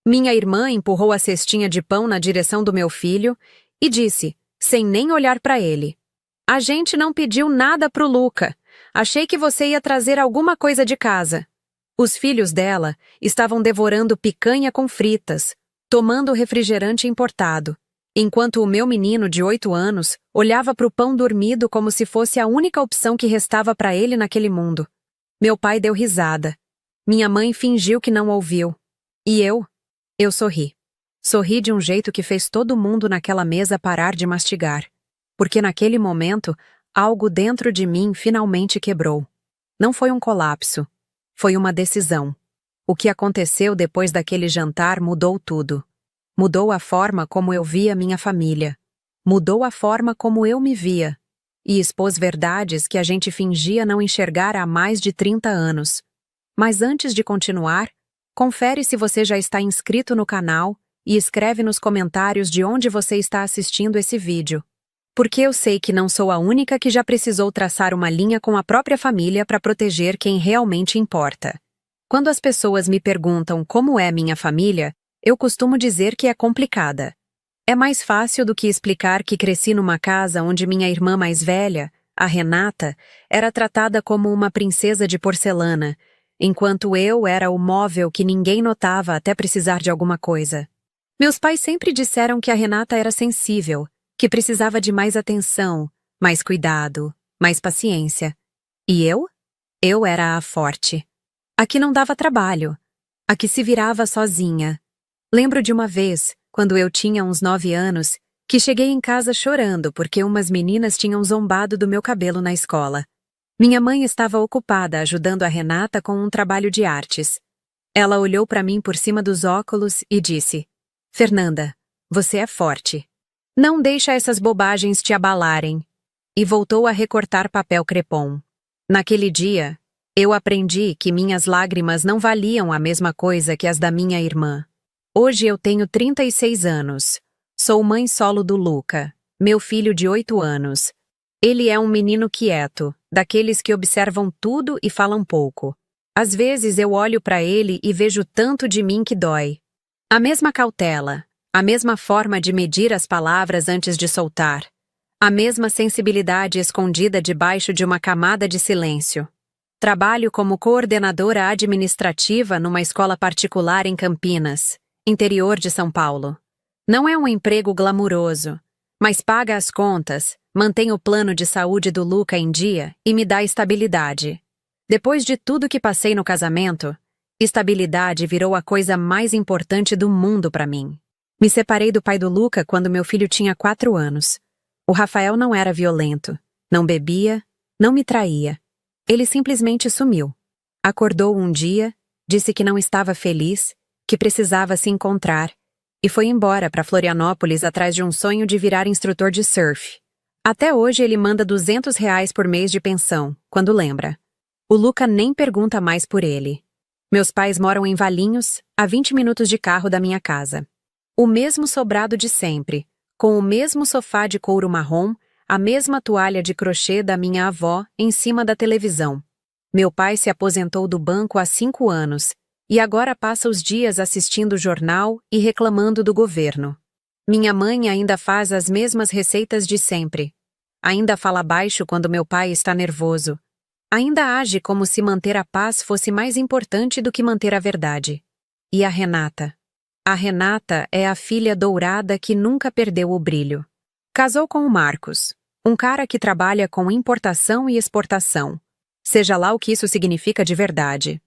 Minha irmã empurrou a cestinha de pão na direção do meu filho e disse, sem nem olhar para ele: "A gente não pediu nada pro Luca. Achei que você ia trazer alguma coisa de casa." Os filhos dela estavam devorando picanha com fritas, tomando refrigerante importado, enquanto o meu menino de 8 anos olhava para o pão dormido como se fosse a única opção que restava para ele naquele mundo. Meu pai deu risada. Minha mãe fingiu que não ouviu. E eu sorri. Sorri de um jeito que fez todo mundo naquela mesa parar de mastigar. Porque naquele momento, algo dentro de mim finalmente quebrou. Não foi um colapso. Foi uma decisão. O que aconteceu depois daquele jantar mudou tudo. Mudou a forma como eu via minha família. Mudou a forma como eu me via. E expôs verdades que a gente fingia não enxergar há mais de 30 anos. Mas antes de continuar, confere se você já está inscrito no canal e escreve nos comentários de onde você está assistindo esse vídeo. Porque eu sei que não sou a única que já precisou traçar uma linha com a própria família para proteger quem realmente importa. Quando as pessoas me perguntam como é minha família, eu costumo dizer que é complicada. É mais fácil do que explicar que cresci numa casa onde minha irmã mais velha, a Renata, era tratada como uma princesa de porcelana, enquanto eu era o móvel que ninguém notava até precisar de alguma coisa. Meus pais sempre disseram que a Renata era sensível, que precisava de mais atenção, mais cuidado, mais paciência. E eu? Eu era a forte. A que não dava trabalho. A que se virava sozinha. Lembro de uma vez, quando eu tinha uns 9 anos, que cheguei em casa chorando porque umas meninas tinham zombado do meu cabelo na escola. Minha mãe estava ocupada ajudando a Renata com um trabalho de artes. Ela olhou para mim por cima dos óculos e disse: "Fernanda, você é forte. Não deixa essas bobagens te abalarem." E voltou a recortar papel crepom. Naquele dia, eu aprendi que minhas lágrimas não valiam a mesma coisa que as da minha irmã. Hoje eu tenho 36 anos. Sou mãe solo do Luca, meu filho de 8 anos. Ele é um menino quieto, daqueles que observam tudo e falam pouco. Às vezes eu olho para ele e vejo tanto de mim que dói. A mesma cautela, a mesma forma de medir as palavras antes de soltar. A mesma sensibilidade escondida debaixo de uma camada de silêncio. Trabalho como coordenadora administrativa numa escola particular em Campinas, interior de São Paulo. Não é um emprego glamuroso, mas paga as contas, mantém o plano de saúde do Luca em dia e me dá estabilidade. Depois de tudo que passei no casamento, estabilidade virou a coisa mais importante do mundo para mim. Me separei do pai do Luca quando meu filho tinha 4 anos. O Rafael não era violento, não bebia, não me traía. Ele simplesmente sumiu. Acordou um dia, disse que não estava feliz, que precisava se encontrar, e foi embora para Florianópolis atrás de um sonho de virar instrutor de surf. Até hoje ele manda R$ 200 por mês de pensão, quando lembra. O Luca nem pergunta mais por ele. Meus pais moram em Valinhos, a 20 minutos de carro da minha casa. O mesmo sobrado de sempre, com o mesmo sofá de couro marrom, a mesma toalha de crochê da minha avó em cima da televisão. Meu pai se aposentou do banco há 5 anos e agora passa os dias assistindo o jornal e reclamando do governo. Minha mãe ainda faz as mesmas receitas de sempre. Ainda fala baixo quando meu pai está nervoso. Ainda age como se manter a paz fosse mais importante do que manter a verdade. E a Renata? A Renata é a filha dourada que nunca perdeu o brilho. Casou com o Marcos, um cara que trabalha com importação e exportação. Seja lá o que isso significa de verdade.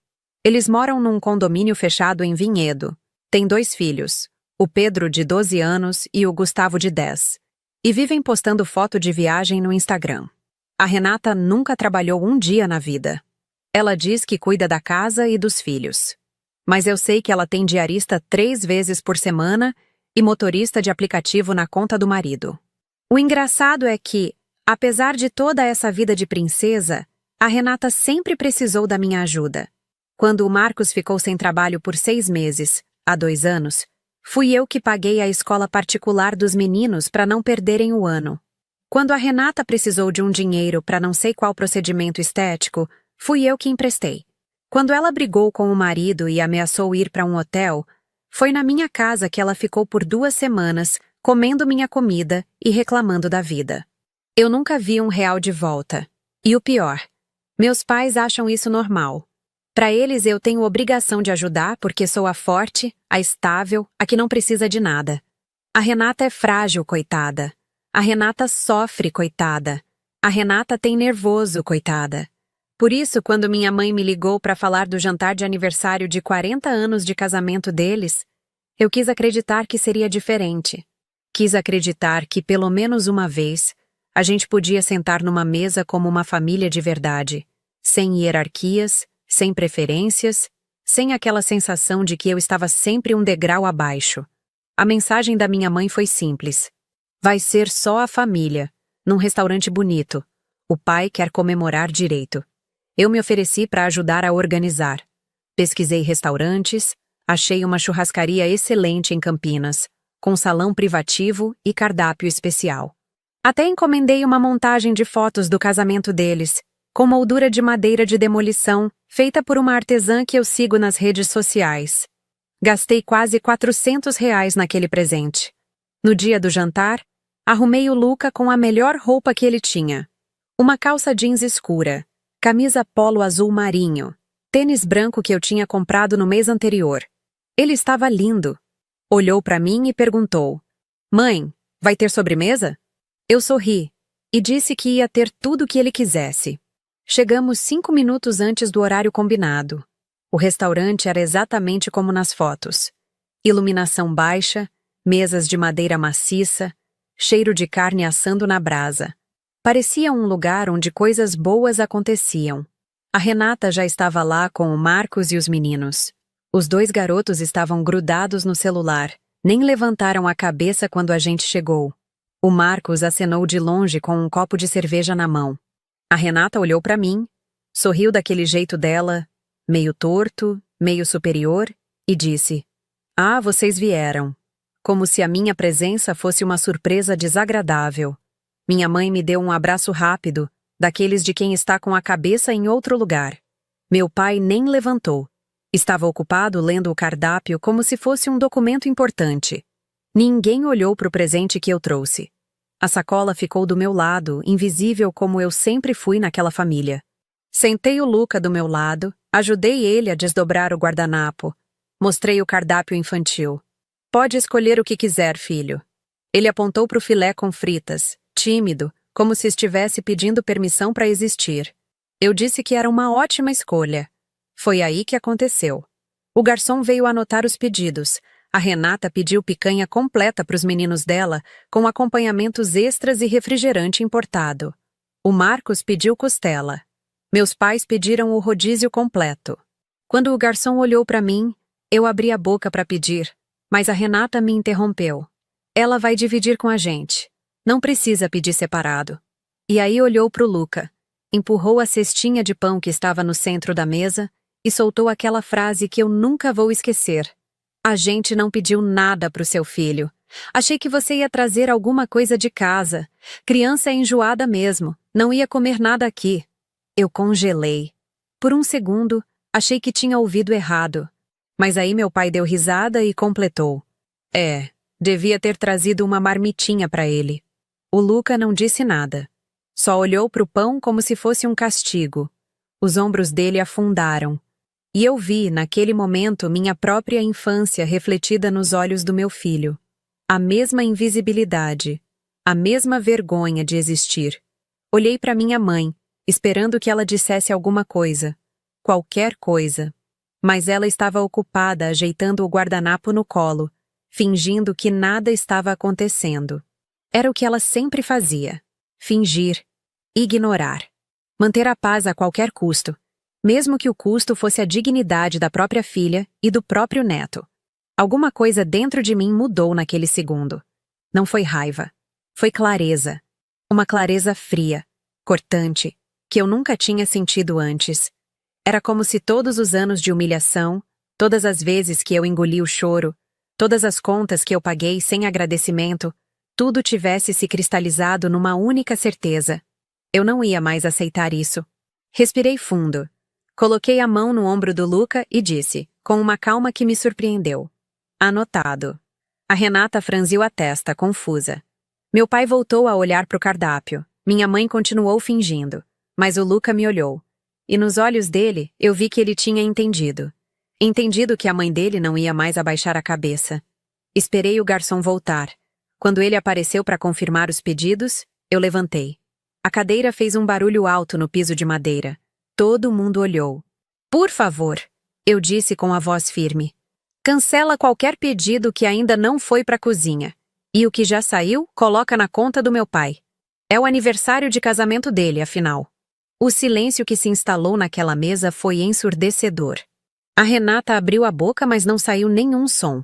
Eles moram num condomínio fechado em Vinhedo. Têm 2 filhos, o Pedro de 12 anos e o Gustavo de 10. E vivem postando foto de viagem no Instagram. A Renata nunca trabalhou um dia na vida. Ela diz que cuida da casa e dos filhos. Mas eu sei que ela tem diarista 3 vezes por semana e motorista de aplicativo na conta do marido. O engraçado é que, apesar de toda essa vida de princesa, a Renata sempre precisou da minha ajuda. Quando o Marcos ficou sem trabalho por 6 meses, há 2 anos, fui eu que paguei a escola particular dos meninos para não perderem o ano. Quando a Renata precisou de um dinheiro para não sei qual procedimento estético, fui eu que emprestei. Quando ela brigou com o marido e ameaçou ir para um hotel, Foi na minha casa que ela ficou por 2 semanas, comendo minha comida e reclamando da vida. Eu nunca vi R$ 1 de volta. E o pior, meus pais acham isso normal. Para eles eu tenho obrigação de ajudar porque sou a forte, a estável, a que não precisa de nada. A Renata é frágil, coitada. A Renata sofre, coitada. A Renata tem nervoso, coitada. Por isso, quando minha mãe me ligou para falar do jantar de aniversário de 40 anos de casamento deles, eu quis acreditar que seria diferente. Quis acreditar que, pelo menos uma vez, a gente podia sentar numa mesa como uma família de verdade, sem hierarquias, sem preferências, sem aquela sensação de que eu estava sempre um degrau abaixo. A mensagem da minha mãe foi simples. Vai ser só a família, num restaurante bonito. O pai quer comemorar direito. Eu me ofereci para ajudar a organizar. Pesquisei restaurantes, achei uma churrascaria excelente em Campinas, com salão privativo e cardápio especial. Até encomendei uma montagem de fotos do casamento deles, com moldura de madeira de demolição, feita por uma artesã que eu sigo nas redes sociais. Gastei quase R$ 400 naquele presente. No dia do jantar, arrumei o Luca com a melhor roupa que ele tinha. Uma calça jeans escura, camisa polo azul marinho, tênis branco que eu tinha comprado no mês anterior. Ele estava lindo. Olhou para mim e perguntou: Mãe, vai ter sobremesa? Eu sorri e disse que ia ter tudo o que ele quisesse. Chegamos 5 minutos antes do horário combinado. O restaurante era exatamente como nas fotos. Iluminação baixa, mesas de madeira maciça, cheiro de carne assando na brasa. Parecia um lugar onde coisas boas aconteciam. A Renata já estava lá com o Marcos e os meninos. Os 2 garotos estavam grudados no celular, nem levantaram a cabeça quando a gente chegou. O Marcos acenou de longe com um copo de cerveja na mão. A Renata olhou para mim, sorriu daquele jeito dela, meio torto, meio superior, e disse: Ah, vocês vieram. Como se a minha presença fosse uma surpresa desagradável. Minha mãe me deu um abraço rápido, daqueles de quem está com a cabeça em outro lugar. Meu pai nem levantou. Estava ocupado lendo o cardápio como se fosse um documento importante. Ninguém olhou para o presente que eu trouxe. A sacola ficou do meu lado, invisível como eu sempre fui naquela família. Sentei o Luca do meu lado, ajudei ele a desdobrar o guardanapo. Mostrei o cardápio infantil. Pode escolher o que quiser, filho. Ele apontou para o filé com fritas, tímido, como se estivesse pedindo permissão para existir. Eu disse que era uma ótima escolha. Foi aí que aconteceu. O garçom veio anotar os pedidos. A Renata pediu picanha completa para os meninos dela, com acompanhamentos extras e refrigerante importado. O Marcos pediu costela. Meus pais pediram o rodízio completo. Quando o garçom olhou para mim, eu abri a boca para pedir, mas a Renata me interrompeu. Ela vai dividir com a gente. Não precisa pedir separado. E aí olhou para o Luca, empurrou a cestinha de pão que estava no centro da mesa e soltou aquela frase que eu nunca vou esquecer. A gente não pediu nada para o seu filho. Achei que você ia trazer alguma coisa de casa. Criança é enjoada mesmo, não ia comer nada aqui. Eu congelei. Por um segundo, achei que tinha ouvido errado. Mas aí meu pai deu risada e completou. Devia ter trazido uma marmitinha para ele. O Luca não disse nada. Só olhou para o pão como se fosse um castigo. Os ombros dele afundaram. E eu vi, naquele momento, minha própria infância refletida nos olhos do meu filho. A mesma invisibilidade, a mesma vergonha de existir. Olhei para minha mãe, esperando que ela dissesse alguma coisa. Qualquer coisa. Mas ela estava ocupada ajeitando o guardanapo no colo, fingindo que nada estava acontecendo. Era o que ela sempre fazia. Fingir. Ignorar. Manter a paz a qualquer custo. Mesmo que o custo fosse a dignidade da própria filha e do próprio neto. Alguma coisa dentro de mim mudou naquele segundo. Não foi raiva. Foi clareza. Uma clareza fria, cortante, que eu nunca tinha sentido antes. Era como se todos os anos de humilhação, todas as vezes que eu engoli o choro, todas as contas que eu paguei sem agradecimento, tudo tivesse se cristalizado numa única certeza. Eu não ia mais aceitar isso. Respirei fundo. Coloquei a mão no ombro do Luca e disse, com uma calma que me surpreendeu: Anotado. A Renata franziu a testa, confusa. Meu pai voltou a olhar para o cardápio. Minha mãe continuou fingindo. Mas o Luca me olhou. E nos olhos dele, eu vi que ele tinha entendido. Entendido que a mãe dele não ia mais abaixar a cabeça. Esperei o garçom voltar. Quando ele apareceu para confirmar os pedidos, eu levantei. A cadeira fez um barulho alto no piso de madeira. Todo mundo olhou. Por favor, eu disse com a voz firme. Cancela qualquer pedido que ainda não foi para a cozinha. E o que já saiu, coloca na conta do meu pai. É o aniversário de casamento dele, afinal. O silêncio que se instalou naquela mesa foi ensurdecedor. A Renata abriu a boca, mas não saiu nenhum som.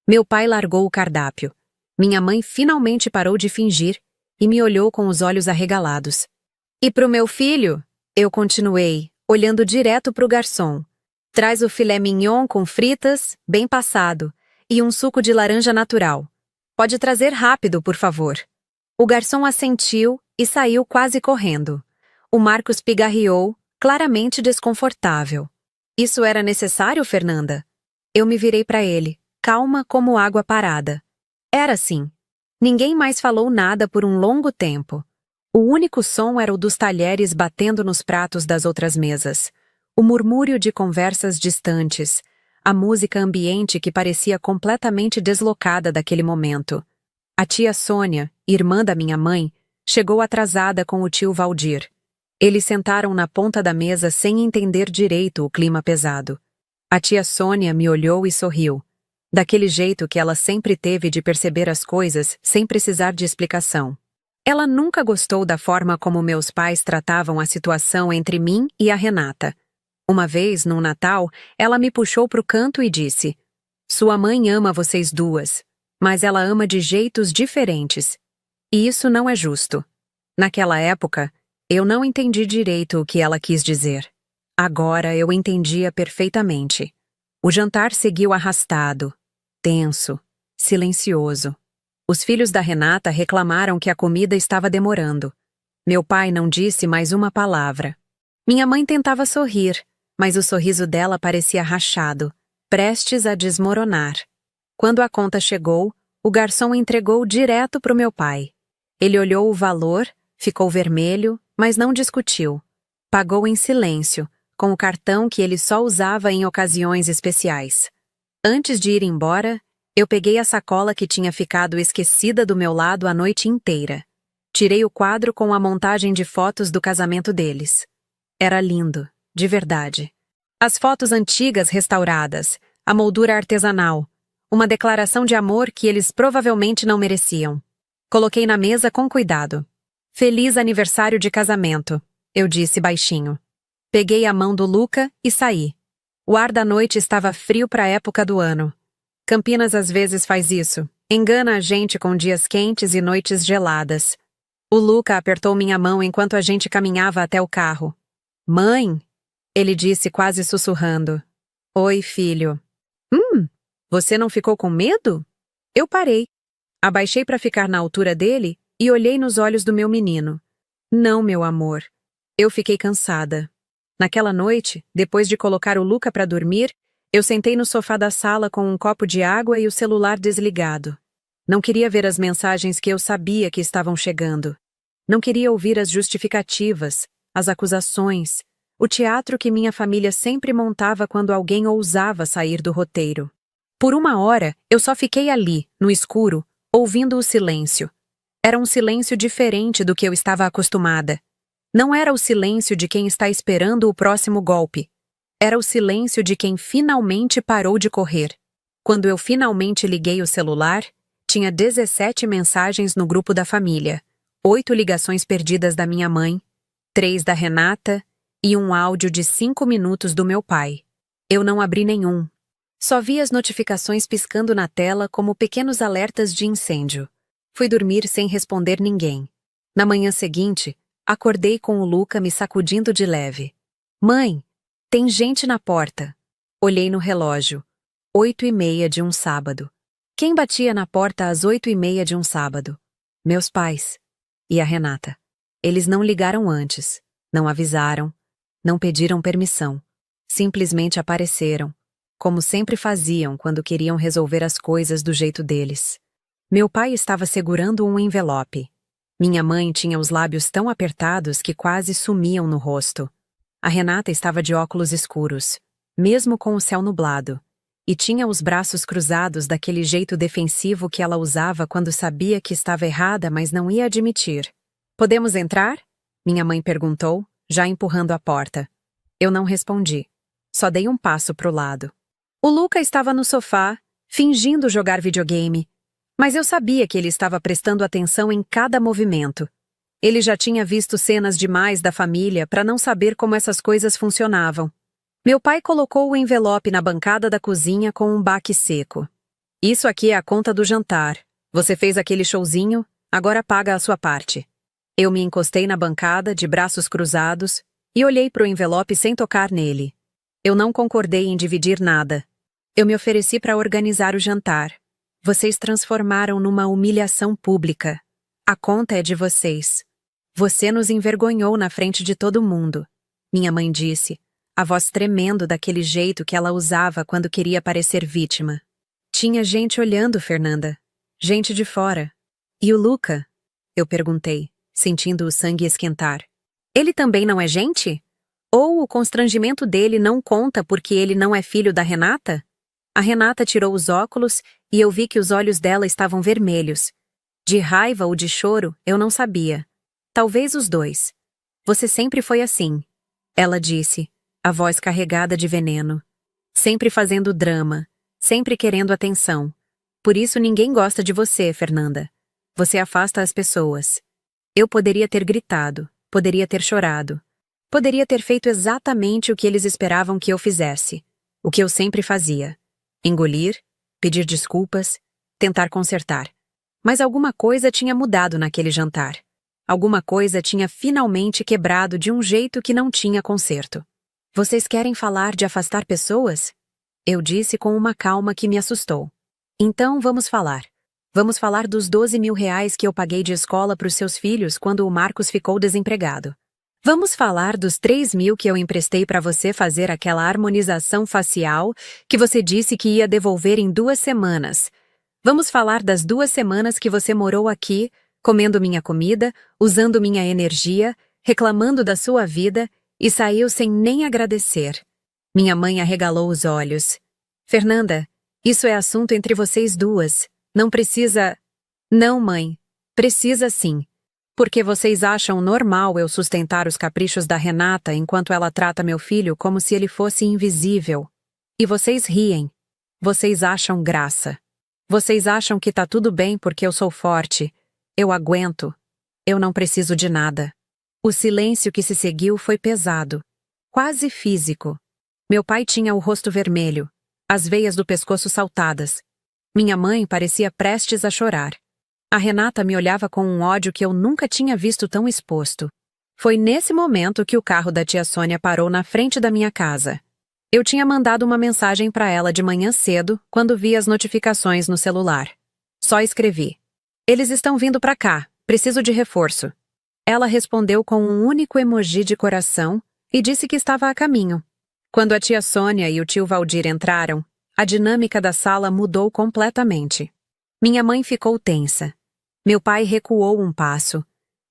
Meu pai largou o cardápio. Minha mãe finalmente parou de fingir e me olhou com os olhos arregalados. E pro meu filho? Eu continuei, olhando direto pro garçom. Traz o filé mignon com fritas, bem passado, e um suco de laranja natural. Pode trazer rápido, por favor. O garçom assentiu e saiu quase correndo. O Marcos pigarreou, claramente desconfortável. Isso era necessário, Fernanda? Eu me virei para ele, calma como água parada. Era sim. Ninguém mais falou nada por um longo tempo. O único som era o dos talheres batendo nos pratos das outras mesas. O murmúrio de conversas distantes. A música ambiente que parecia completamente deslocada daquele momento. A tia Sônia, irmã da minha mãe, chegou atrasada com o tio Valdir. Eles sentaram na ponta da mesa sem entender direito o clima pesado. A tia Sônia me olhou e sorriu. Daquele jeito que ela sempre teve de perceber as coisas sem precisar de explicação. Ela nunca gostou da forma como meus pais tratavam a situação entre mim e a Renata. Uma vez, num Natal, ela me puxou pro canto e disse: Sua mãe ama vocês duas, mas ela ama de jeitos diferentes. E isso não é justo. Naquela época, eu não entendi direito o que ela quis dizer. Agora eu entendia perfeitamente. O jantar seguiu arrastado, tenso, silencioso. Os filhos da Renata reclamaram que a comida estava demorando. Meu pai não disse mais uma palavra. Minha mãe tentava sorrir, mas o sorriso dela parecia rachado, prestes a desmoronar. Quando a conta chegou, o garçom entregou direto para o meu pai. Ele olhou o valor, ficou vermelho, mas não discutiu. Pagou em silêncio, com o cartão que ele só usava em ocasiões especiais. Antes de ir embora, eu peguei a sacola que tinha ficado esquecida do meu lado a noite inteira. Tirei o quadro com a montagem de fotos do casamento deles. Era lindo, de verdade. As fotos antigas restauradas, a moldura artesanal, uma declaração de amor que eles provavelmente não mereciam. Coloquei na mesa com cuidado. Feliz aniversário de casamento, eu disse baixinho. Peguei a mão do Luca e saí. O ar da noite estava frio para a época do ano. Campinas às vezes faz isso. Engana a gente com dias quentes e noites geladas. O Luca apertou minha mão enquanto a gente caminhava até o carro. Mãe? Ele disse quase sussurrando. Oi, filho. Você não ficou com medo? Eu parei. Abaixei para ficar na altura dele e olhei nos olhos do meu menino. Não, meu amor. Eu fiquei cansada. Naquela noite, depois de colocar o Luca para dormir, eu sentei no sofá da sala com um copo de água e o celular desligado. Não queria ver as mensagens que eu sabia que estavam chegando. Não queria ouvir as justificativas, as acusações, o teatro que minha família sempre montava quando alguém ousava sair do roteiro. Por uma hora, eu só fiquei ali, no escuro, ouvindo o silêncio. Era um silêncio diferente do que eu estava acostumada. Não era o silêncio de quem está esperando o próximo golpe. Era o silêncio de quem finalmente parou de correr. Quando eu finalmente liguei o celular, tinha 17 mensagens no grupo da família, 8 ligações perdidas da minha mãe, 3 da Renata e um áudio de 5 minutos do meu pai. Eu não abri nenhum. Só vi as notificações piscando na tela como pequenos alertas de incêndio. Fui dormir sem responder ninguém. Na manhã seguinte, acordei com o Luca me sacudindo de leve. Mãe, tem gente na porta. Olhei no relógio. 8h30 de um sábado. Quem batia na porta às 8h30 de um sábado? Meus pais. E a Renata. Eles não ligaram antes, não avisaram, não pediram permissão. Simplesmente apareceram. como sempre faziam quando queriam resolver as coisas do jeito deles. Meu pai estava segurando um envelope. Minha mãe tinha os lábios tão apertados que quase sumiam no rosto. A Renata estava de óculos escuros, mesmo com o céu nublado, e tinha os braços cruzados daquele jeito defensivo que ela usava quando sabia que estava errada, mas não ia admitir. "Podemos entrar?" Minha mãe perguntou, já empurrando a porta. Eu não respondi. Só dei um passo pro lado. O Luca estava no sofá, fingindo jogar videogame, mas eu sabia que ele estava prestando atenção em cada movimento. Ele já tinha visto cenas demais da família para não saber como essas coisas funcionavam. Meu pai colocou o envelope na bancada da cozinha com um baque seco. "Isso aqui é a conta do jantar. Você fez aquele showzinho, agora paga a sua parte." Eu me encostei na bancada, de braços cruzados, e olhei para o envelope sem tocar nele. Eu não concordei em dividir nada. Eu me ofereci para organizar o jantar. Vocês transformaram numa humilhação pública. A conta é de vocês. Você nos envergonhou na frente de todo mundo, minha mãe disse, a voz tremendo daquele jeito que ela usava quando queria parecer vítima. Tinha gente olhando, Fernanda. Gente de fora. E o Luca? Eu perguntei, sentindo o sangue esquentar. Ele também não é gente? Ou o constrangimento dele não conta porque ele não é filho da Renata? A Renata tirou os óculos e eu vi que os olhos dela estavam vermelhos. De raiva ou de choro, eu não sabia. Talvez os dois. Você sempre foi assim, ela disse, a voz carregada de veneno. Sempre fazendo drama, sempre querendo atenção. Por isso ninguém gosta de você, Fernanda. Você afasta as pessoas. Eu poderia ter gritado, poderia ter chorado. Poderia ter feito exatamente o que eles esperavam que eu fizesse. O que eu sempre fazia. Engolir, pedir desculpas, tentar consertar. Mas alguma coisa tinha mudado naquele jantar. Alguma coisa tinha finalmente quebrado de um jeito que não tinha conserto. Vocês querem falar de afastar pessoas? Eu disse com uma calma que me assustou. Então vamos falar. Vamos falar dos 12 mil reais que eu paguei de escola para os seus filhos quando o Marcos ficou desempregado. Vamos falar dos 3 mil que eu emprestei para você fazer aquela harmonização facial que você disse que ia devolver em 2 semanas. Vamos falar das 2 semanas que você morou aqui, comendo minha comida, usando minha energia, reclamando da sua vida e saiu sem nem agradecer. Minha mãe arregalou os olhos. Fernanda, isso é assunto entre vocês duas. Não precisa... Não, mãe. Precisa sim. Porque vocês acham normal eu sustentar os caprichos da Renata enquanto ela trata meu filho como se ele fosse invisível. E vocês riem. Vocês acham graça. Vocês acham que tá tudo bem porque eu sou forte. Eu aguento. Eu não preciso de nada. O silêncio que se seguiu foi pesado. Quase físico. Meu pai tinha o rosto vermelho, as veias do pescoço saltadas. Minha mãe parecia prestes a chorar. A Renata me olhava com um ódio que eu nunca tinha visto tão exposto. Foi nesse momento que o carro da tia Sônia parou na frente da minha casa. Eu tinha mandado uma mensagem para ela de manhã cedo, quando vi as notificações no celular. Só escrevi. Eles estão vindo para cá, preciso de reforço. Ela respondeu com um único emoji de coração e disse que estava a caminho. Quando a tia Sônia e o tio Valdir entraram, a dinâmica da sala mudou completamente. Minha mãe ficou tensa. Meu pai recuou um passo,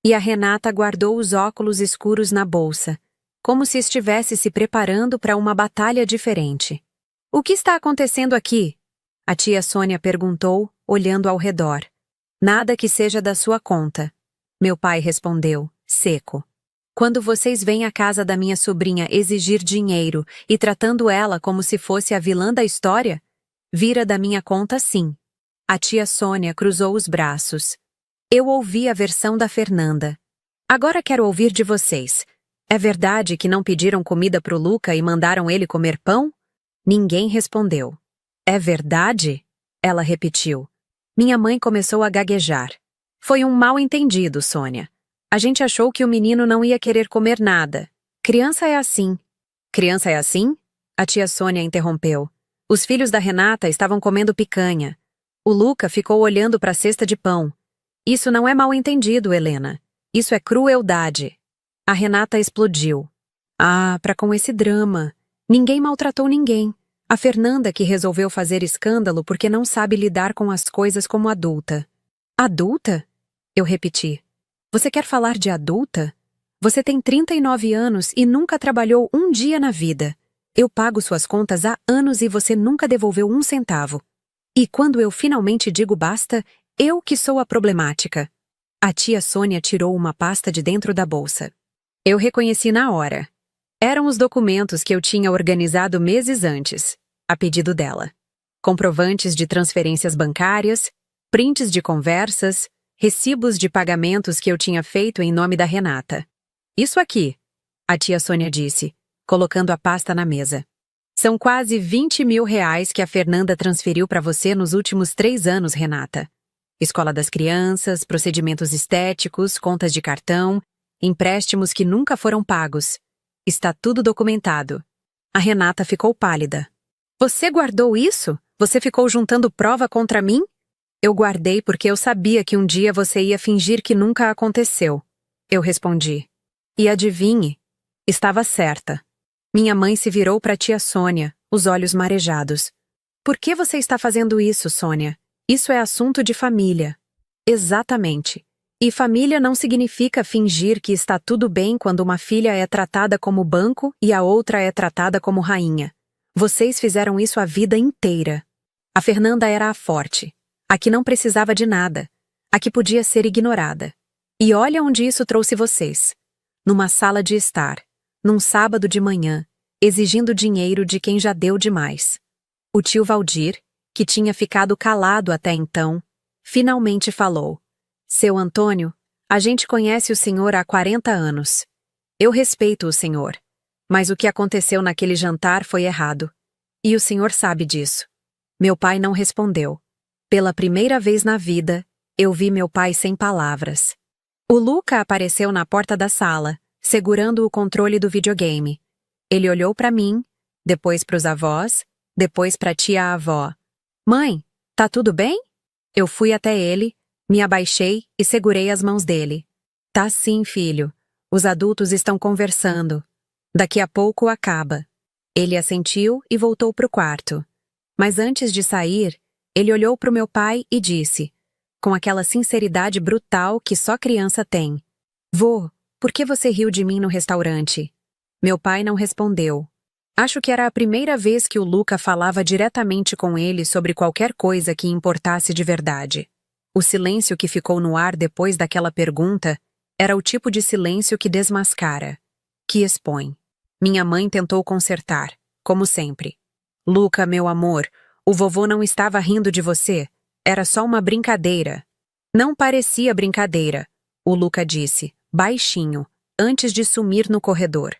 e a Renata guardou os óculos escuros na bolsa, como se estivesse se preparando para uma batalha diferente. O que está acontecendo aqui? A tia Sônia perguntou, olhando ao redor. Nada que seja da sua conta. Meu pai respondeu, seco. Quando vocês vêm à casa da minha sobrinha exigir dinheiro e tratando ela como se fosse a vilã da história, vira da minha conta sim. A tia Sônia cruzou os braços. Eu ouvi a versão da Fernanda. Agora quero ouvir de vocês. É verdade que não pediram comida pro Luca e mandaram ele comer pão? Ninguém respondeu. É verdade? Ela repetiu. Minha mãe começou a gaguejar. Foi um mal-entendido, Sônia. A gente achou que o menino não ia querer comer nada. Criança é assim. Criança é assim? A tia Sônia interrompeu. Os filhos da Renata estavam comendo picanha. O Luca ficou olhando para a cesta de pão. Isso não é mal-entendido, Helena. Isso é crueldade. A Renata explodiu. Ah, para com esse drama. Ninguém maltratou ninguém. A Fernanda que resolveu fazer escândalo porque não sabe lidar com as coisas como adulta. Adulta? Eu repeti. Você quer falar de adulta? Você tem 39 anos e nunca trabalhou um dia na vida. Eu pago suas contas há anos e você nunca devolveu um centavo. E quando eu finalmente digo basta, eu que sou a problemática. A tia Sônia tirou uma pasta de dentro da bolsa. Eu reconheci na hora. Eram os documentos que eu tinha organizado meses antes, a pedido dela. Comprovantes de transferências bancárias, prints de conversas, recibos de pagamentos que eu tinha feito em nome da Renata. Isso aqui, a tia Sônia disse, colocando a pasta na mesa. São quase 20 mil reais que a Fernanda transferiu para você nos últimos 3 anos, Renata. Escola das crianças, procedimentos estéticos, contas de cartão, empréstimos que nunca foram pagos. Está tudo documentado. A Renata ficou pálida. Você guardou isso? Você ficou juntando prova contra mim? Eu guardei porque eu sabia que um dia você ia fingir que nunca aconteceu. Eu respondi. E adivinhe, estava certa. Minha mãe se virou para a tia Sônia, os olhos marejados. Por que você está fazendo isso, Sônia? Isso é assunto de família. Exatamente. E família não significa fingir que está tudo bem quando uma filha é tratada como banco e a outra é tratada como rainha. Vocês fizeram isso a vida inteira. A Fernanda era a forte, a que não precisava de nada, a que podia ser ignorada. E olha onde isso trouxe vocês. Numa sala de estar, num sábado de manhã, exigindo dinheiro de quem já deu demais. O tio Valdir, que tinha ficado calado até então, finalmente falou. Seu Antônio, a gente conhece o senhor há 40 anos. Eu respeito o senhor, mas o que aconteceu naquele jantar foi errado. E o senhor sabe disso. Meu pai não respondeu. Pela primeira vez na vida, eu vi meu pai sem palavras. O Luca apareceu na porta da sala, segurando o controle do videogame. Ele olhou para mim, depois para os avós, depois para a tia-avó. Mãe, tá tudo bem? Eu fui até ele, me abaixei e segurei as mãos dele. Tá sim, filho. Os adultos estão conversando. Daqui a pouco acaba. Ele assentiu e voltou pro quarto. Mas antes de sair, ele olhou pro meu pai e disse, com aquela sinceridade brutal que só criança tem. Vô, por que você riu de mim no restaurante? Meu pai não respondeu. Acho que era a primeira vez que o Luca falava diretamente com ele sobre qualquer coisa que importasse de verdade. O silêncio que ficou no ar depois daquela pergunta era o tipo de silêncio que desmascara, que expõe. Minha mãe tentou consertar, como sempre. Luca, meu amor, o vovô não estava rindo de você. Era só uma brincadeira. Não parecia brincadeira, o Luca disse, baixinho, antes de sumir no corredor.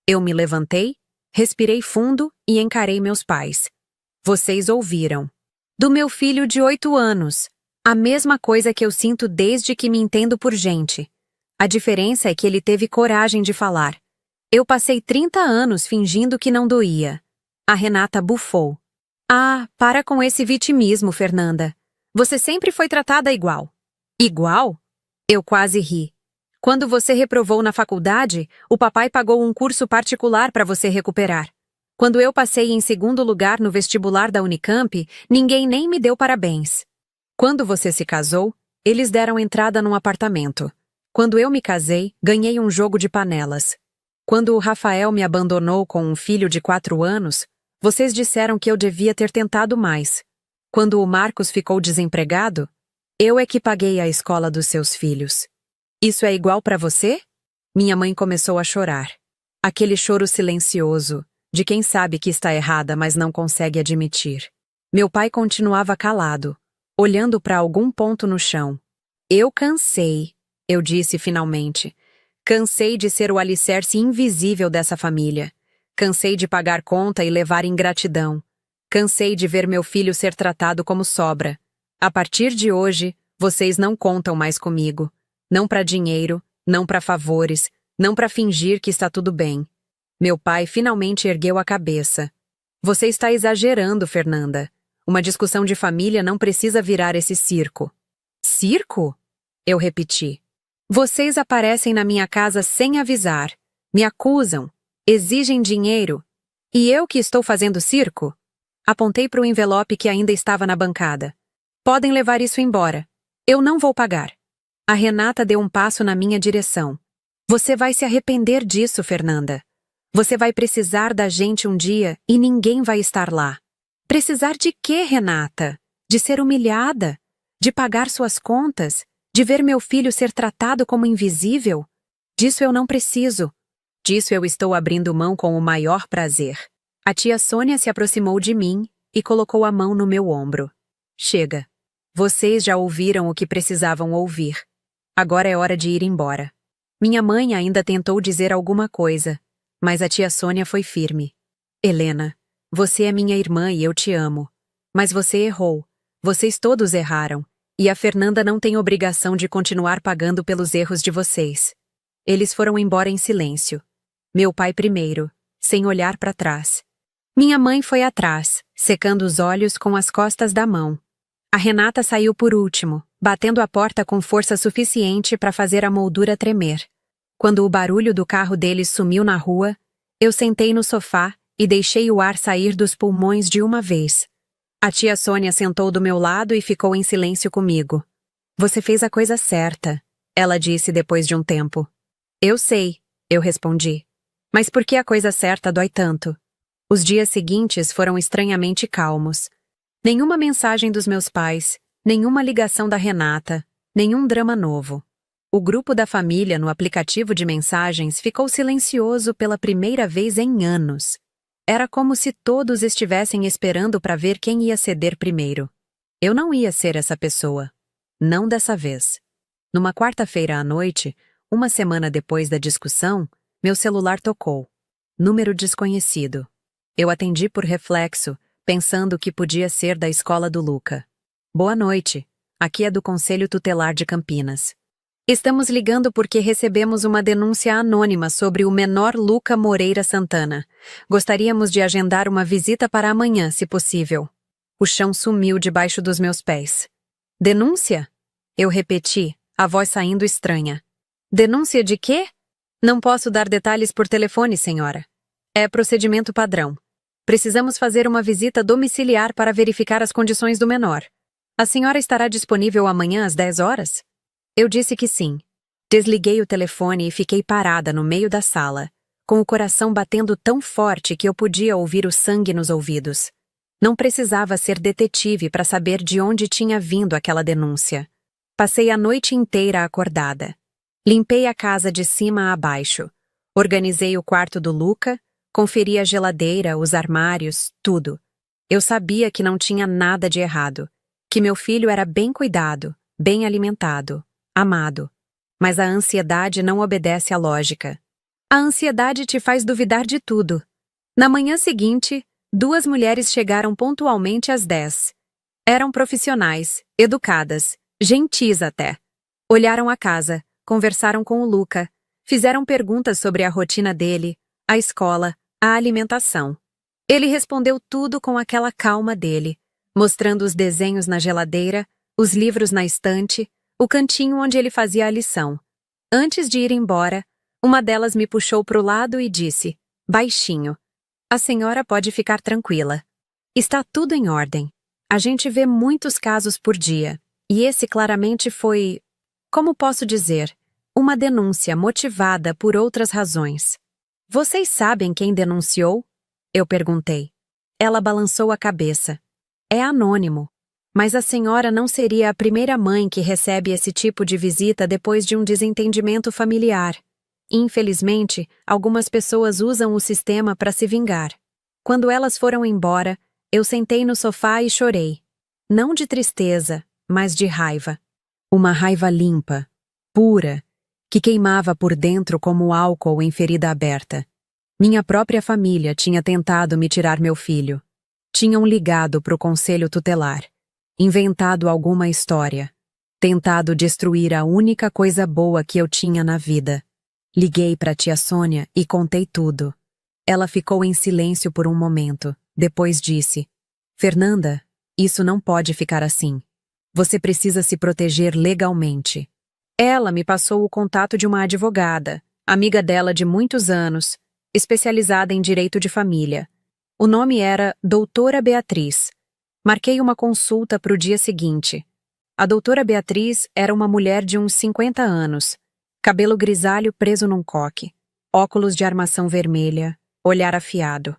Eu me levantei, respirei fundo e encarei meus pais. Vocês ouviram. Do meu filho de 8 anos. A mesma coisa que eu sinto desde que me entendo por gente. A diferença é que ele teve coragem de falar. Eu passei 30 anos fingindo que não doía. A Renata bufou. Ah, para com esse vitimismo, Fernanda. Você sempre foi tratada igual. Igual? Eu quase ri. Quando você reprovou na faculdade, o papai pagou um curso particular para você recuperar. Quando eu passei em 2º lugar no vestibular da Unicamp, ninguém nem me deu parabéns. Quando você se casou, eles deram entrada num apartamento. Quando eu me casei, ganhei um jogo de panelas. Quando o Rafael me abandonou com um filho de 4 anos, vocês disseram que eu devia ter tentado mais. Quando o Marcos ficou desempregado, eu é que paguei a escola dos seus filhos. Isso é igual para você? Minha mãe começou a chorar. Aquele choro silencioso, de quem sabe que está errada, mas não consegue admitir. Meu pai continuava calado, olhando para algum ponto no chão. Eu cansei, eu disse finalmente. Cansei de ser o alicerce invisível dessa família. Cansei de pagar conta e levar ingratidão. Cansei de ver meu filho ser tratado como sobra. A partir de hoje, vocês não contam mais comigo. Não para dinheiro, não para favores, não para fingir que está tudo bem. Meu pai finalmente ergueu a cabeça. Você está exagerando, Fernanda. Uma discussão de família não precisa virar esse circo. Circo? Eu repeti. Vocês aparecem na minha casa sem avisar, me acusam, exigem dinheiro. E eu que estou fazendo circo? Apontei para o envelope que ainda estava na bancada. Podem levar isso embora. Eu não vou pagar. A Renata deu um passo na minha direção. Você vai se arrepender disso, Fernanda. Você vai precisar da gente um dia e ninguém vai estar lá. Precisar de quê, Renata? De ser humilhada? De pagar suas contas? De ver meu filho ser tratado como invisível? Disso eu não preciso. Disso eu estou abrindo mão com o maior prazer. A tia Sônia se aproximou de mim e colocou a mão no meu ombro. Chega. Vocês já ouviram o que precisavam ouvir. Agora é hora de ir embora. Minha mãe ainda tentou dizer alguma coisa, mas a tia Sônia foi firme. Helena, você é minha irmã e eu te amo. Mas você errou. Vocês todos erraram. E a Fernanda não tem obrigação de continuar pagando pelos erros de vocês. Eles foram embora em silêncio. Meu pai primeiro, sem olhar para trás. Minha mãe foi atrás, secando os olhos com as costas da mão. A Renata saiu por último, batendo a porta com força suficiente para fazer a moldura tremer. Quando o barulho do carro deles sumiu na rua, eu sentei no sofá e deixei o ar sair dos pulmões de uma vez. A tia Sônia sentou do meu lado e ficou em silêncio comigo. Você fez a coisa certa, ela disse depois de um tempo. Eu sei, eu respondi. Mas por que a coisa certa dói tanto? Os dias seguintes foram estranhamente calmos. Nenhuma mensagem dos meus pais, nenhuma ligação da Renata, nenhum drama novo. O grupo da família no aplicativo de mensagens ficou silencioso pela primeira vez em anos. Era como se todos estivessem esperando para ver quem ia ceder primeiro. Eu não ia ser essa pessoa. Não dessa vez. Numa quarta-feira à noite, uma semana depois da discussão, meu celular tocou. Número desconhecido. Eu atendi por reflexo, pensando que podia ser da escola do Luca. Boa noite. Aqui é do Conselho Tutelar de Campinas. Estamos ligando porque recebemos uma denúncia anônima sobre o menor Luca Moreira Santana. Gostaríamos de agendar uma visita para amanhã, se possível. O chão sumiu debaixo dos meus pés. Denúncia? Eu repeti, a voz saindo estranha. Denúncia de quê? Não posso dar detalhes por telefone, senhora. É procedimento padrão. Precisamos fazer uma visita domiciliar para verificar as condições do menor. A senhora estará disponível amanhã às 10 horas? Eu disse que sim. Desliguei o telefone e fiquei parada no meio da sala, com o coração batendo tão forte que eu podia ouvir o sangue nos ouvidos. Não precisava ser detetive para saber de onde tinha vindo aquela denúncia. Passei a noite inteira acordada. Limpei a casa de cima a baixo. Organizei o quarto do Luca, conferi a geladeira, os armários, tudo. Eu sabia que não tinha nada de errado, que meu filho era bem cuidado, bem alimentado, amado. Mas a ansiedade não obedece à lógica. A ansiedade te faz duvidar de tudo. Na manhã seguinte, 2 mulheres chegaram pontualmente às 10. Eram profissionais, educadas, gentis até. Olharam a casa, conversaram com o Luca, fizeram perguntas sobre a rotina dele, a escola, a alimentação. Ele respondeu tudo com aquela calma dele, mostrando os desenhos na geladeira, os livros na estante, o cantinho onde ele fazia a lição. Antes de ir embora, uma delas me puxou para o lado e disse, baixinho, a senhora pode ficar tranquila. Está tudo em ordem. A gente vê muitos casos por dia, e esse claramente foi, como posso dizer, uma denúncia motivada por outras razões. Vocês sabem quem denunciou? Eu perguntei. Ela balançou a cabeça. É anônimo. Mas a senhora não seria a primeira mãe que recebe esse tipo de visita depois de um desentendimento familiar. Infelizmente, algumas pessoas usam o sistema para se vingar. Quando elas foram embora, eu sentei no sofá e chorei. Não de tristeza, mas de raiva. Uma raiva limpa, pura, que queimava por dentro como álcool em ferida aberta. Minha própria família tinha tentado me tirar meu filho. Tinham ligado para o conselho tutelar. Inventado alguma história. Tentado destruir a única coisa boa que eu tinha na vida. Liguei para a tia Sônia e contei tudo. Ela ficou em silêncio por um momento. Depois disse, Fernanda, isso não pode ficar assim. Você precisa se proteger legalmente. Ela me passou o contato de uma advogada, amiga dela de muitos anos, especializada em direito de família. O nome era Doutora Beatriz. Marquei uma consulta para o dia seguinte. A doutora Beatriz era uma mulher de uns 50 anos, cabelo grisalho preso num coque, óculos de armação vermelha, olhar afiado.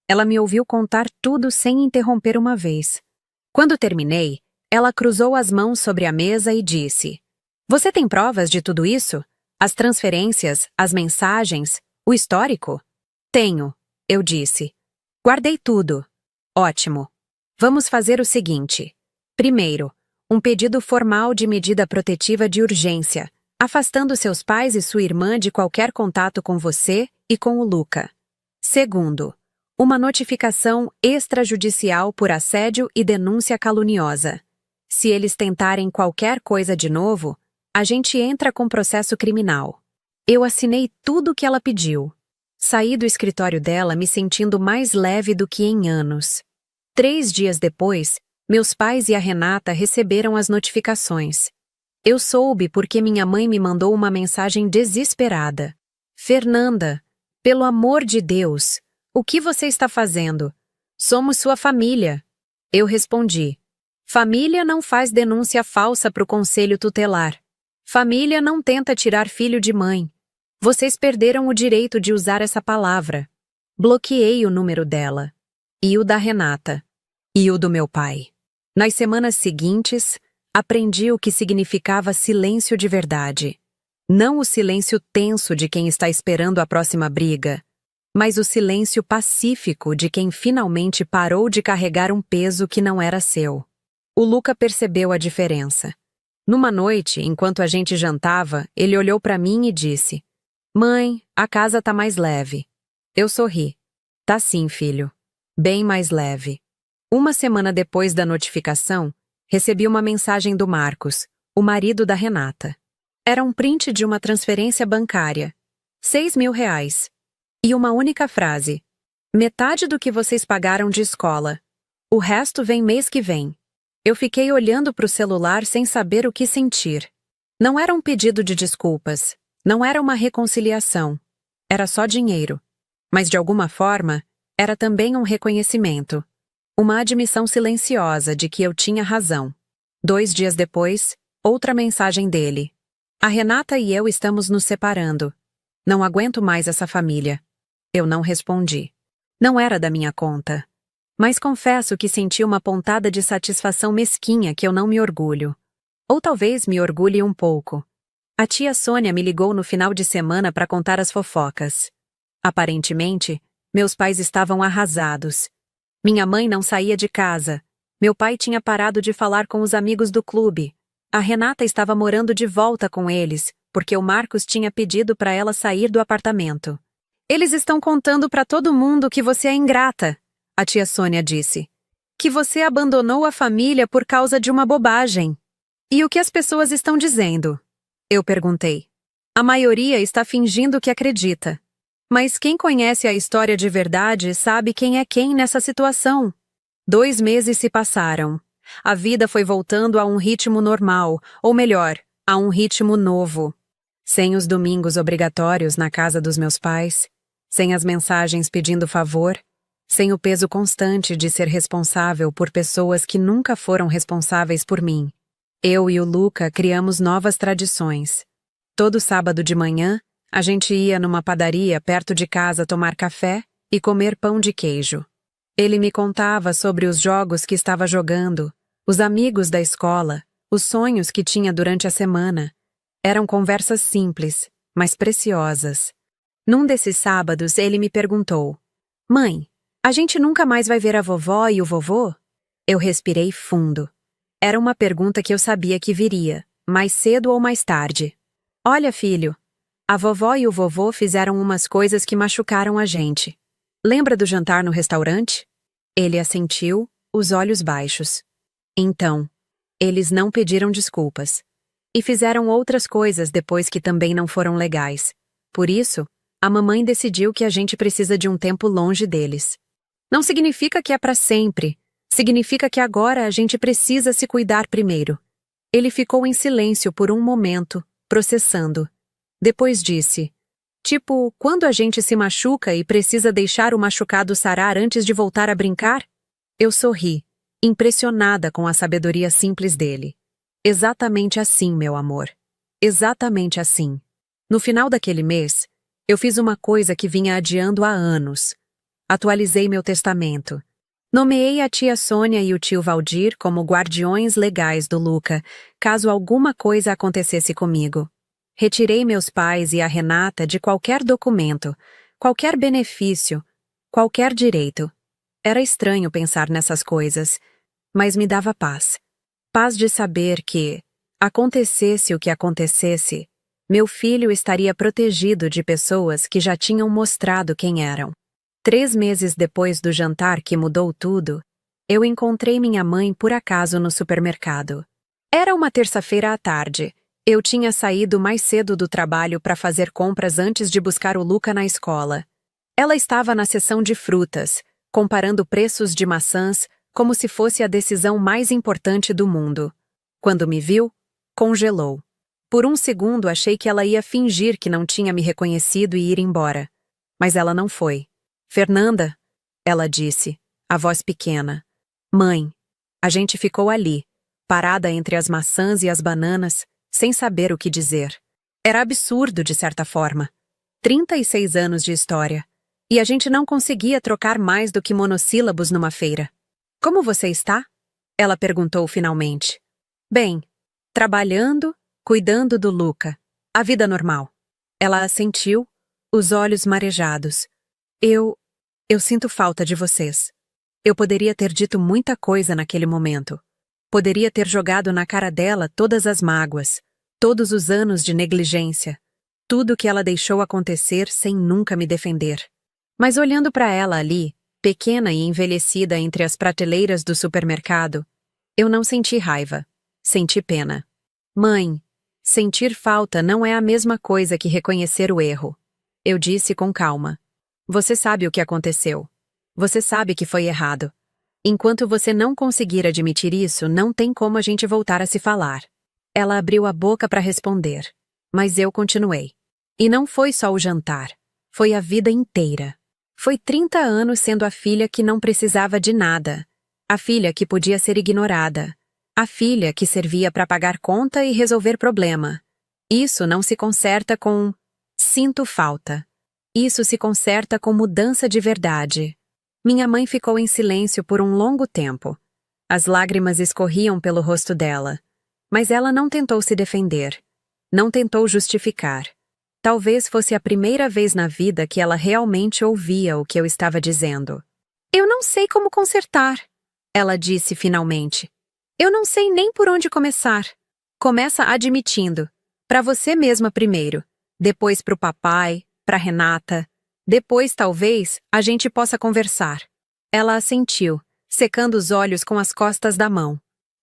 Ela me ouviu contar tudo sem interromper uma vez. Quando terminei, ela cruzou as mãos sobre a mesa e disse: "Você tem provas de tudo isso? As transferências, as mensagens, o histórico?" "Tenho", eu disse. "Guardei tudo." "Ótimo. Vamos fazer o seguinte. Primeiro, um pedido formal de medida protetiva de urgência, afastando seus pais e sua irmã de qualquer contato com você e com o Luca. Segundo, uma notificação extrajudicial por assédio e denúncia caluniosa. Se eles tentarem qualquer coisa de novo, a gente entra com processo criminal." Eu assinei tudo o que ela pediu. Saí do escritório dela me sentindo mais leve do que em anos. 3 dias depois, meus pais e a Renata receberam as notificações. Eu soube porque minha mãe me mandou uma mensagem desesperada. "Fernanda, pelo amor de Deus, o que você está fazendo? Somos sua família." Eu respondi: "Família não faz denúncia falsa para o conselho tutelar. Família não tenta tirar filho de mãe. Vocês perderam o direito de usar essa palavra." Bloqueei o número dela. E o da Renata. E o do meu pai. Nas semanas seguintes, aprendi o que significava silêncio de verdade. Não o silêncio tenso de quem está esperando a próxima briga, mas o silêncio pacífico de quem finalmente parou de carregar um peso que não era seu. O Luca percebeu a diferença. Numa noite, enquanto a gente jantava, ele olhou para mim e disse: "Mãe, a casa tá mais leve." Eu sorri. "Tá sim, filho. Bem mais leve." Uma semana depois da notificação, recebi uma mensagem do Marcos, o marido da Renata. Era um print de uma transferência bancária. R$ 6.000. E uma única frase: "Metade do que vocês pagaram de escola. O resto vem mês que vem." Eu fiquei olhando para o celular sem saber o que sentir. Não era um pedido de desculpas. Não era uma reconciliação. Era só dinheiro. Mas de alguma forma, era também um reconhecimento. Uma admissão silenciosa de que eu tinha razão. 2 dias depois, outra mensagem dele: "A Renata e eu estamos nos separando. Não aguento mais essa família." Eu não respondi. Não era da minha conta. Mas confesso que senti uma pontada de satisfação mesquinha que eu não me orgulho. Ou talvez me orgulhe um pouco. A tia Sônia me ligou no final de semana para contar as fofocas. Aparentemente, meus pais estavam arrasados. Minha mãe não saía de casa. Meu pai tinha parado de falar com os amigos do clube. A Renata estava morando de volta com eles, porque o Marcos tinha pedido para ela sair do apartamento. "Eles estão contando para todo mundo que você é ingrata", a tia Sônia disse. "Que você abandonou a família por causa de uma bobagem." "E o que as pessoas estão dizendo?" Eu perguntei. "A maioria está fingindo que acredita. Mas quem conhece a história de verdade sabe quem é quem nessa situação." 2 meses se passaram. A vida foi voltando a um ritmo normal, ou melhor, a um ritmo novo. Sem os domingos obrigatórios na casa dos meus pais, sem as mensagens pedindo favor, sem o peso constante de ser responsável por pessoas que nunca foram responsáveis por mim. Eu e o Luca criamos novas tradições. Todo sábado de manhã, a gente ia numa padaria perto de casa tomar café e comer pão de queijo. Ele me contava sobre os jogos que estava jogando, os amigos da escola, os sonhos que tinha durante a semana. Eram conversas simples, mas preciosas. Num desses sábados, ele me perguntou: "Mãe, a gente nunca mais vai ver a vovó e o vovô?" Eu respirei fundo. Era uma pergunta que eu sabia que viria, mais cedo ou mais tarde. "Olha, filho, a vovó e o vovô fizeram umas coisas que machucaram a gente. Lembra do jantar no restaurante?" Ele assentiu, os olhos baixos. "Então, eles não pediram desculpas. E fizeram outras coisas depois que também não foram legais. Por isso, a mamãe decidiu que a gente precisa de um tempo longe deles. Não significa que é para sempre. Significa que agora a gente precisa se cuidar primeiro." Ele ficou em silêncio por um momento, processando. Depois disse: Tipo, quando a gente se machuca e precisa deixar o machucado sarar antes de voltar a brincar? Eu sorri, impressionada com a sabedoria simples dele. Exatamente assim, meu amor. Exatamente assim. No final daquele mês, eu fiz uma coisa que vinha adiando há anos. Atualizei meu testamento. Nomeei a tia Sônia e o tio Valdir como guardiões legais do Luca, caso alguma coisa acontecesse comigo. Retirei meus pais e a Renata de qualquer documento, qualquer benefício, qualquer direito. Era estranho pensar nessas coisas, mas me dava paz. Paz de saber que, acontecesse o que acontecesse, meu filho estaria protegido de pessoas que já tinham mostrado quem eram. 3 meses depois do jantar que mudou tudo, eu encontrei minha mãe por acaso no supermercado. Era uma terça-feira à tarde. Eu tinha saído mais cedo do trabalho para fazer compras antes de buscar o Luca na escola. Ela estava na seção de frutas, comparando preços de maçãs como se fosse a decisão mais importante do mundo. Quando me viu, congelou. Por um segundo achei que ela ia fingir que não tinha me reconhecido e ir embora. Mas ela não foi. Fernanda, ela disse, a voz pequena. Mãe. A gente ficou ali, parada entre as maçãs e as bananas, sem saber o que dizer. Era absurdo, de certa forma. 36 anos de história. E a gente não conseguia trocar mais do que monossílabos numa feira. Como você está? Ela perguntou finalmente. Bem, trabalhando, cuidando do Luca. A vida normal. Ela assentiu, os olhos marejados. Eu sinto falta de vocês. Eu poderia ter dito muita coisa naquele momento. Poderia ter jogado na cara dela todas as mágoas, todos os anos de negligência, tudo que ela deixou acontecer sem nunca me defender. Mas olhando para ela ali, pequena e envelhecida entre as prateleiras do supermercado, eu não senti raiva, senti pena. Mãe, sentir falta não é a mesma coisa que reconhecer o erro. Eu disse com calma. Você sabe o que aconteceu. Você sabe que foi errado. Enquanto você não conseguir admitir isso, não tem como a gente voltar a se falar. Ela abriu a boca para responder, mas eu continuei. E não foi só o jantar, foi a vida inteira. Foi 30 anos sendo a filha que não precisava de nada, a filha que podia ser ignorada, a filha que servia para pagar conta e resolver problema. Isso não se conserta com sinto falta. Isso se conserta com mudança de verdade. Minha mãe ficou em silêncio por um longo tempo. As lágrimas escorriam pelo rosto dela. Mas ela não tentou se defender. Não tentou justificar. Talvez fosse a primeira vez na vida que ela realmente ouvia o que eu estava dizendo. Eu não sei como consertar, ela disse finalmente. Eu não sei nem por onde começar. Começa admitindo. Para você mesma primeiro. Depois para o papai, para Renata. Depois, talvez, a gente possa conversar. Ela assentiu, secando os olhos com as costas da mão.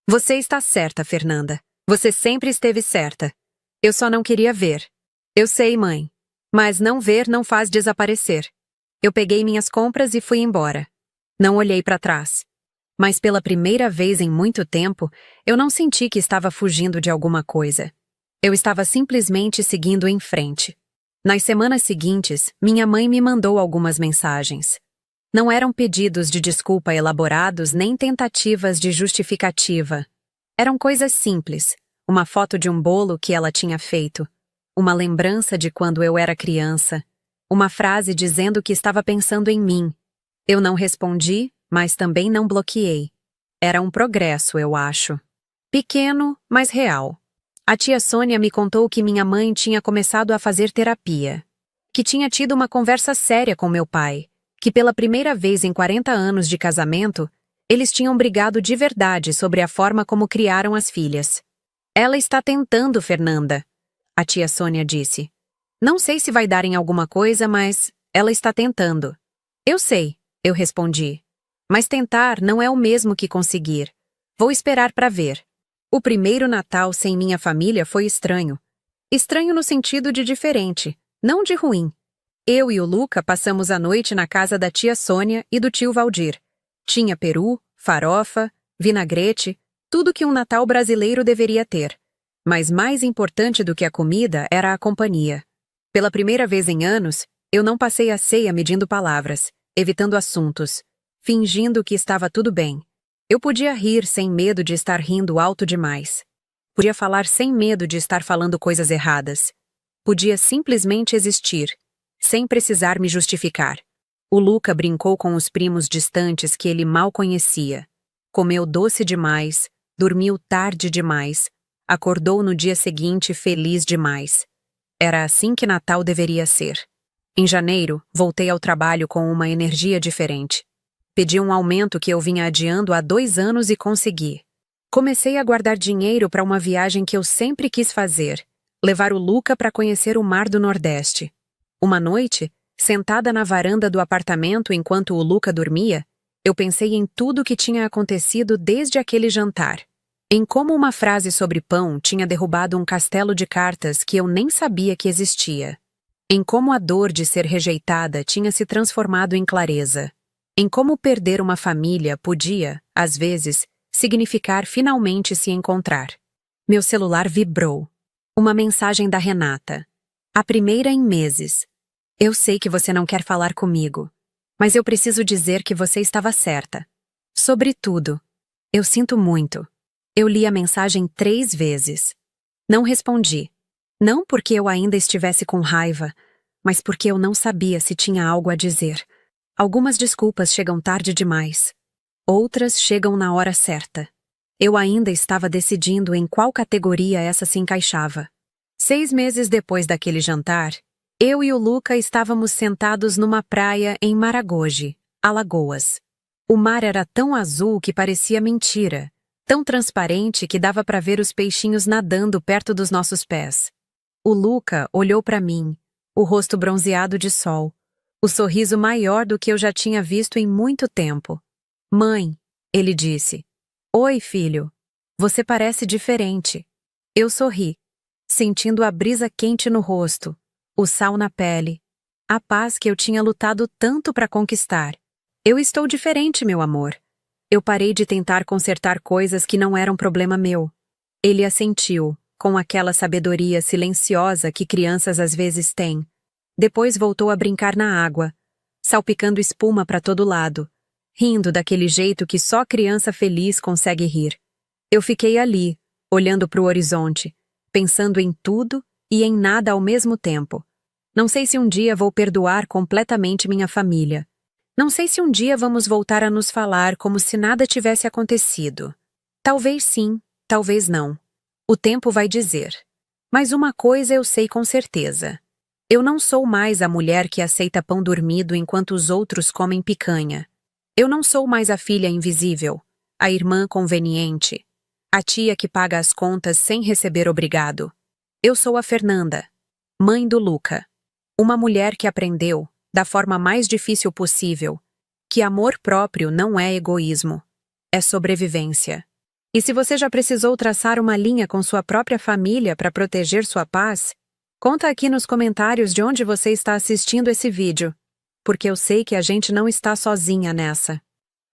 Você está certa, Fernanda. Você sempre esteve certa. Eu só não queria ver. Eu sei, mãe. Mas não ver não faz desaparecer. Eu peguei minhas compras e fui embora. Não olhei para trás. Mas pela primeira vez em muito tempo, eu não senti que estava fugindo de alguma coisa. Eu estava simplesmente seguindo em frente. Nas semanas seguintes, minha mãe me mandou algumas mensagens. Não eram pedidos de desculpa elaborados nem tentativas de justificativa. Eram coisas simples, uma foto de um bolo que ela tinha feito, uma lembrança de quando eu era criança, uma frase dizendo que estava pensando em mim. Eu não respondi, mas também não bloqueei. Era um progresso, eu acho. Pequeno, mas real. A tia Sônia me contou que minha mãe tinha começado a fazer terapia, que tinha tido uma conversa séria com meu pai, que pela primeira vez em 40 anos de casamento, eles tinham brigado de verdade sobre a forma como criaram as filhas. Ela está tentando, Fernanda, a tia Sônia disse. Não sei se vai dar em alguma coisa, mas ela está tentando. Eu sei, eu respondi. Mas tentar não é o mesmo que conseguir. Vou esperar para ver. O primeiro Natal sem minha família foi estranho. Estranho no sentido de diferente, não de ruim. Eu e o Luca passamos a noite na casa da tia Sônia e do tio Valdir. Tinha peru, farofa, vinagrete, tudo que um Natal brasileiro deveria ter. Mas mais importante do que a comida era a companhia. Pela primeira vez em anos, eu não passei a ceia medindo palavras, evitando assuntos, fingindo que estava tudo bem. Eu podia rir sem medo de estar rindo alto demais. Podia falar sem medo de estar falando coisas erradas. Podia simplesmente existir, sem precisar me justificar. O Luca brincou com os primos distantes que ele mal conhecia. Comeu doce demais, dormiu tarde demais, acordou no dia seguinte feliz demais. Era assim que Natal deveria ser. Em janeiro, voltei ao trabalho com uma energia diferente. Pedi um aumento que eu vinha adiando há 2 anos e consegui. Comecei a guardar dinheiro para uma viagem que eu sempre quis fazer, levar o Luca para conhecer o Mar do Nordeste. Uma noite, sentada na varanda do apartamento enquanto o Luca dormia, eu pensei em tudo o que tinha acontecido desde aquele jantar. Em como uma frase sobre pão tinha derrubado um castelo de cartas que eu nem sabia que existia. Em como a dor de ser rejeitada tinha se transformado em clareza. Em como perder uma família podia, às vezes, significar finalmente se encontrar. Meu celular vibrou. Uma mensagem da Renata. A primeira em meses. Eu sei que você não quer falar comigo, mas eu preciso dizer que você estava certa. Sobretudo, eu sinto muito. Eu li a mensagem 3 vezes. Não respondi. Não porque eu ainda estivesse com raiva, mas porque eu não sabia se tinha algo a dizer. Algumas desculpas chegam tarde demais. Outras chegam na hora certa. Eu ainda estava decidindo em qual categoria essa se encaixava. 6 meses depois daquele jantar, eu e o Luca estávamos sentados numa praia em Maragogi, Alagoas. O mar era tão azul que parecia mentira, tão transparente que dava para ver os peixinhos nadando perto dos nossos pés. O Luca olhou para mim, o rosto bronzeado de sol, o sorriso maior do que eu já tinha visto em muito tempo. Mãe, ele disse. Oi, filho. Você parece diferente. Eu sorri, sentindo a brisa quente no rosto, o sal na pele, a paz que eu tinha lutado tanto para conquistar. Eu estou diferente, meu amor. Eu parei de tentar consertar coisas que não eram problema meu. Ele assentiu, com aquela sabedoria silenciosa que crianças às vezes têm. Depois voltou a brincar na água, salpicando espuma para todo lado, rindo daquele jeito que só criança feliz consegue rir. Eu fiquei ali, olhando para o horizonte, pensando em tudo e em nada ao mesmo tempo. Não sei se um dia vou perdoar completamente minha família. Não sei se um dia vamos voltar a nos falar como se nada tivesse acontecido. Talvez sim, talvez não. O tempo vai dizer. Mas uma coisa eu sei com certeza. Eu não sou mais a mulher que aceita pão dormido enquanto os outros comem picanha. Eu não sou mais a filha invisível, a irmã conveniente, a tia que paga as contas sem receber obrigado. Eu sou a Fernanda, mãe do Luca. Uma mulher que aprendeu, da forma mais difícil possível, que amor próprio não é egoísmo, é sobrevivência. E se você já precisou traçar uma linha com sua própria família para proteger sua paz, conta aqui nos comentários de onde você está assistindo esse vídeo, porque eu sei que a gente não está sozinha nessa.